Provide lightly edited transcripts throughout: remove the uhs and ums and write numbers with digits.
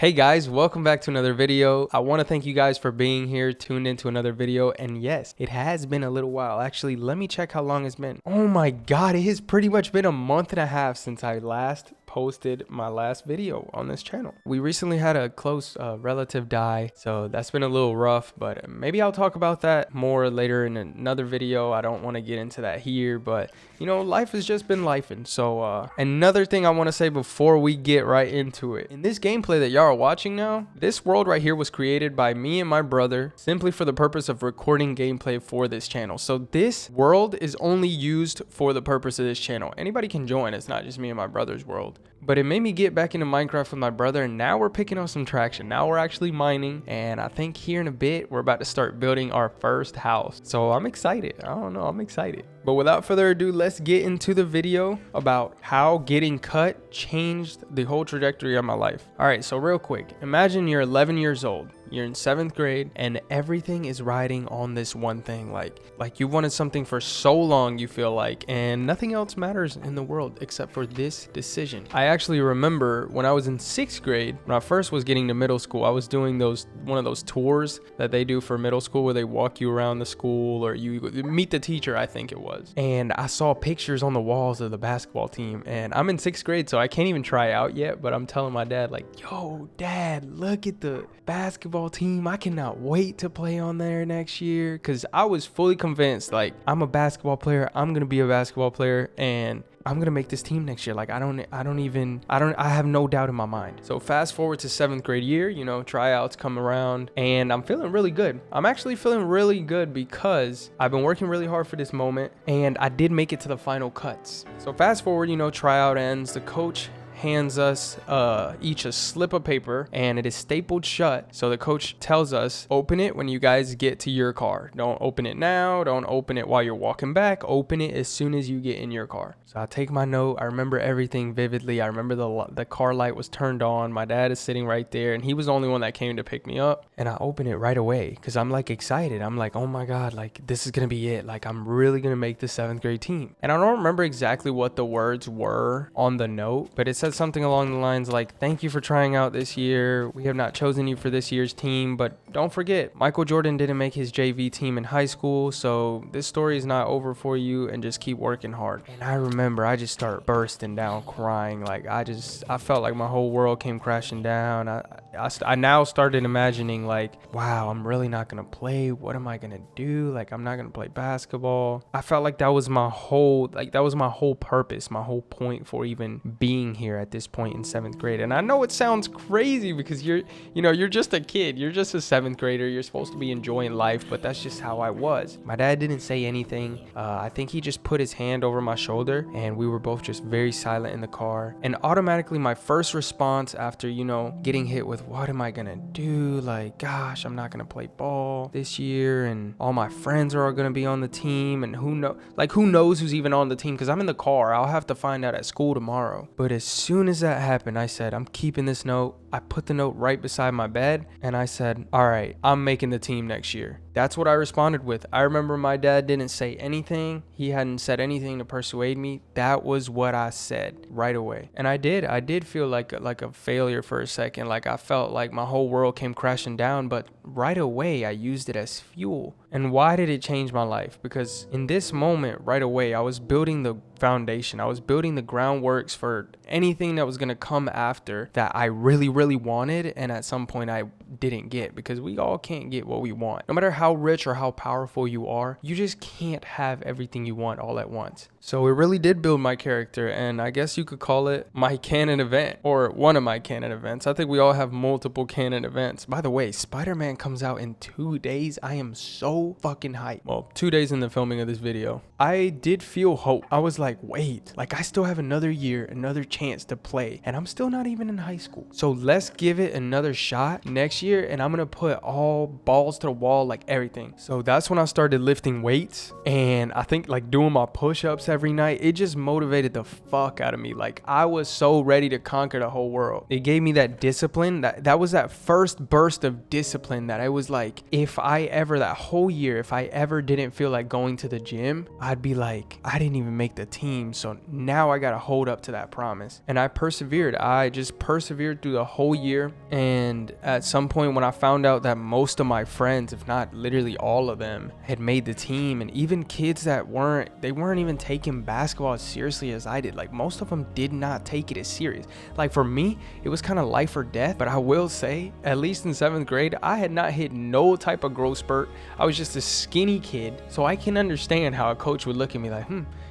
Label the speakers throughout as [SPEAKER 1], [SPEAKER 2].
[SPEAKER 1] Hey guys, welcome back to another video. I want to thank you guys for being here, tuned into another video. And yes, it has been a little while. Actually, let me check how long it's been. Oh my God, it has pretty much been a month and a half since I last posted my last video on this channel. We recently had a close relative die, so that's been a little rough, but maybe I'll talk about that more later in another video. I don't want to get into that here, but you know, life has just been lifing. So another thing I want to say before we get right into it, in this gameplay that y'all are watching now, this world right here was created by me and my brother simply for the purpose of recording gameplay for this channel. So this world is only used for the purpose of this channel. Anybody can join, it's not just me and my brother's world. But it made me get back into Minecraft with my brother, and now we're picking up some traction. Now we're actually mining, and I think here in a bit we're about to start building our first house. So I'm excited. I don't know, I'm excited. But without further ado, let's get into the video about how getting cut changed the whole trajectory of my life. All right, so real quick, imagine you're 11 years old. You're in 7th grade and everything is riding on this one thing. Like you wanted something for so long, you feel like, and nothing else matters in the world except for this decision. I actually remember when I was in 6th grade, when I first was getting to middle school, I was doing one of those tours that they do for middle school where they walk you around the school or you meet the teacher, I think it was. And I saw pictures on the walls of the basketball team, and I'm in 6th grade, so I can't even try out yet, but I'm telling my dad, like, yo, Dad, look at the basketball team. I cannot wait to play on there next year, because I was fully convinced, like, I'm a basketball player, I'm gonna be a basketball player, and I'm gonna make this team next year. Like, I have no doubt in my mind. So fast forward to 7th grade year, you know, tryouts come around and I'm feeling really good. I'm actually feeling really good because I've been working really hard for this moment and I did make it to the final cuts. So fast forward, you know, tryout ends, the coach hands us each a slip of paper and it is stapled shut. So the coach tells us, open it when you guys get to your car. Don't open it now. Don't open it while you're walking back. Open it as soon as you get in your car. So I take my note. I remember everything vividly. I remember the car light was turned on. My dad is sitting right there and he was the only one that came to pick me up. And I open it right away because I'm like excited. I'm like, oh my God, like this is going to be it. Like I'm really going to make the 7th grade team. And I don't remember exactly what the words were on the note, but it said something along the lines like, thank you for trying out this year. We have not chosen you for this year's team, but don't forget, Michael Jordan didn't make his JV team in high school, so this story is not over for you and just keep working hard. And I remember I just started bursting down crying. Like I felt like my whole world came crashing down. I now started imagining like, wow, I'm really not going to play. What am I going to do? Like, I'm not going to play basketball. I felt like that was my whole purpose, my whole point for even being here at this point in 7th grade. And I know it sounds crazy because you're just a kid. You're just a 7th grader. You're supposed to be enjoying life, but that's just how I was. My dad didn't say anything. I think he just put his hand over my shoulder and we were both just very silent in the car. And automatically my first response after, you know, getting hit with what am I gonna do? Like, gosh, I'm not gonna play ball this year and all my friends are all gonna be on the team and who knows who's even on the team because I'm in the car. I'll have to find out at school tomorrow. But as soon as that happened, I said, I'm keeping this note. I put the note right beside my bed and I said, all right, I'm making the team next year. That's what I responded with. I remember my dad didn't say anything. He hadn't said anything to persuade me. That was what I said right away. And I did feel like a failure for a second. Like I felt like my whole world came crashing down, but right away I used it as fuel. And why did it change my life? Because in this moment right away, I was building the foundation. I was building the groundworks for anything that was going to come after that I really, really wanted. And at some point I didn't get, because we all can't get what we want. No matter how rich or how powerful you are, you just can't have everything you want all at once. So it really did build my character, and I guess you could call it my canon event, or one of my canon events. I think we all have multiple canon events. By the way, Spider-Man comes out in 2 days. I am so fucking hyped. Well, 2 days in the filming of this video. I did feel hope. I was like, wait, like I still have another year, another chance to play, and I'm still not even in high school. So let's give it another shot next year. year and I'm gonna put all balls to the wall, like everything. So that's when I started lifting weights, and I think like doing my push-ups every night, it just motivated the fuck out of me. Like I was so ready to conquer the whole world. It gave me that discipline. That was that first burst of discipline that I was like, if I ever, that whole year, if I ever didn't feel like going to the gym, I'd be like, I didn't even make the team. So now I gotta hold up to that promise. And I persevered. I just persevered through the whole year. And at some point when I found out that most of my friends, if not literally all of them, had made the team, and even kids that weren't even taking basketball as seriously as I did. Like most of them did not take it as serious. Like for me, it was kind of life or death. But I will say, at least in 7th grade, I had not hit no type of growth spurt. I was just a skinny kid. So I can understand how a coach would look at me like,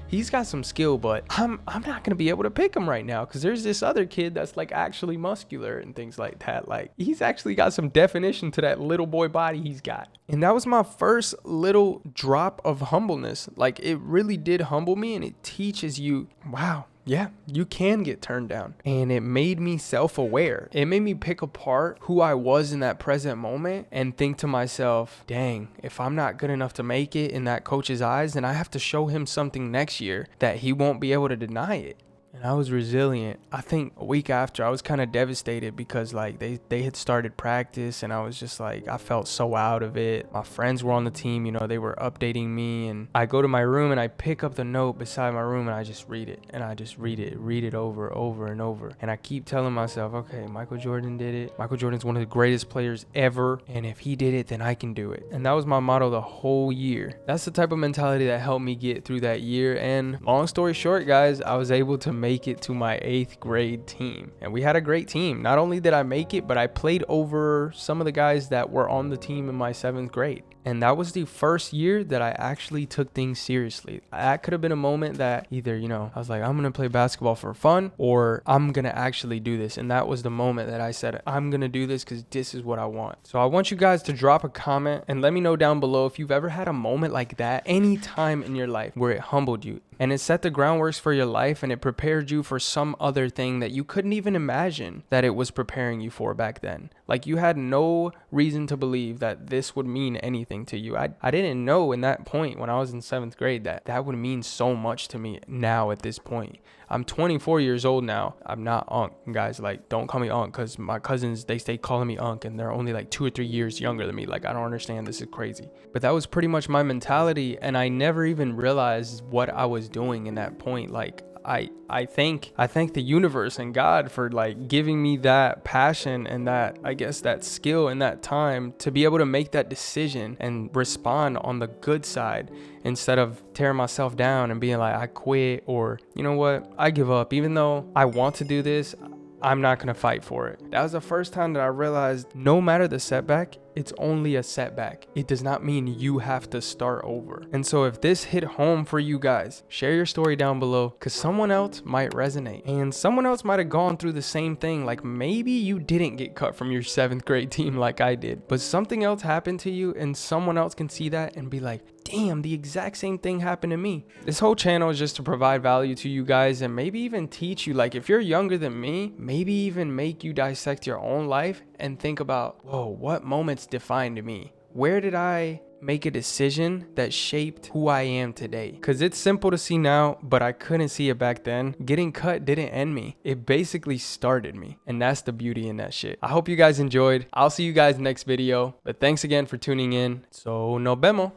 [SPEAKER 1] he's got some skill, but I'm not gonna be able to pick him right now because there's this other kid that's like actually muscular and things like that. Like he's actually got some definition to that little boy body he's got. And that was my first little drop of humbleness. Like it really did humble me, and it teaches you, wow, yeah, you can get turned down. And it made me self-aware. It made me pick apart who I was in that present moment and think to myself, dang, if I'm not good enough to make it in that coach's eyes, then I have to show him something next year that he won't be able to deny it. And I was resilient. I think a week after, I was kind of devastated because like they had started practice, and I was just like, I felt so out of it. My friends were on the team, you know, they were updating me, and I go to my room and I pick up the note beside my room and I just read it. And I just read it over and over. And I keep telling myself, okay, Michael Jordan did it. Michael Jordan's one of the greatest players ever. And if he did it, then I can do it. And that was my motto the whole year. That's the type of mentality that helped me get through that year. And long story short, guys, I was able to make it to my 8th grade team, and we had a great team. Not only did I make it, but I played over some of the guys that were on the team in my 7th grade. And that was the first year that I actually took things seriously. That could have been a moment that either, you know, I was like, I'm going to play basketball for fun, or I'm going to actually do this. And that was the moment that I said, I'm going to do this because this is what I want. So I want you guys to drop a comment and let me know down below if you've ever had a moment like that any time in your life where it humbled you and it set the groundworks for your life, and it prepared you for some other thing that you couldn't even imagine that it was preparing you for back then. Like you had no reason to believe that this would mean anything to you. I didn't know in that point when I was in 7th grade that would mean so much to me now at this point. I'm 24 years old now. I'm not Unc, guys. Like, don't call me Unc, because my cousins, they stay calling me Unc, and they're only like 2 or 3 years younger than me. Like, I don't understand. This is crazy. But that was pretty much my mentality, and I never even realized what I was doing in that point. Like, I thank the universe and God for like giving me that passion and that, I guess, that skill in that time to be able to make that decision and respond on the good side instead of tearing myself down and being like, I quit, or you know what, I give up. Even though I want to do this, I'm not going to fight for it. That was the first time that I realized no matter the setback, it's only a setback. It does not mean you have to start over. And so if this hit home for you guys, share your story down below, because someone else might resonate and someone else might have gone through the same thing. Like maybe you didn't get cut from your 7th grade team like I did, but something else happened to you and someone else can see that and be like, damn, the exact same thing happened to me. This whole channel is just to provide value to you guys and maybe even teach you, like if you're younger than me, maybe even make you dissect your own life and think about, whoa, what moments defined me? Where did I make a decision that shaped who I am today? Because it's simple to see now, but I couldn't see it back then. Getting cut didn't end me. It basically started me. And that's the beauty in that shit. I hope you guys enjoyed. I'll see you guys next video. But thanks again for tuning in. So nos vemos.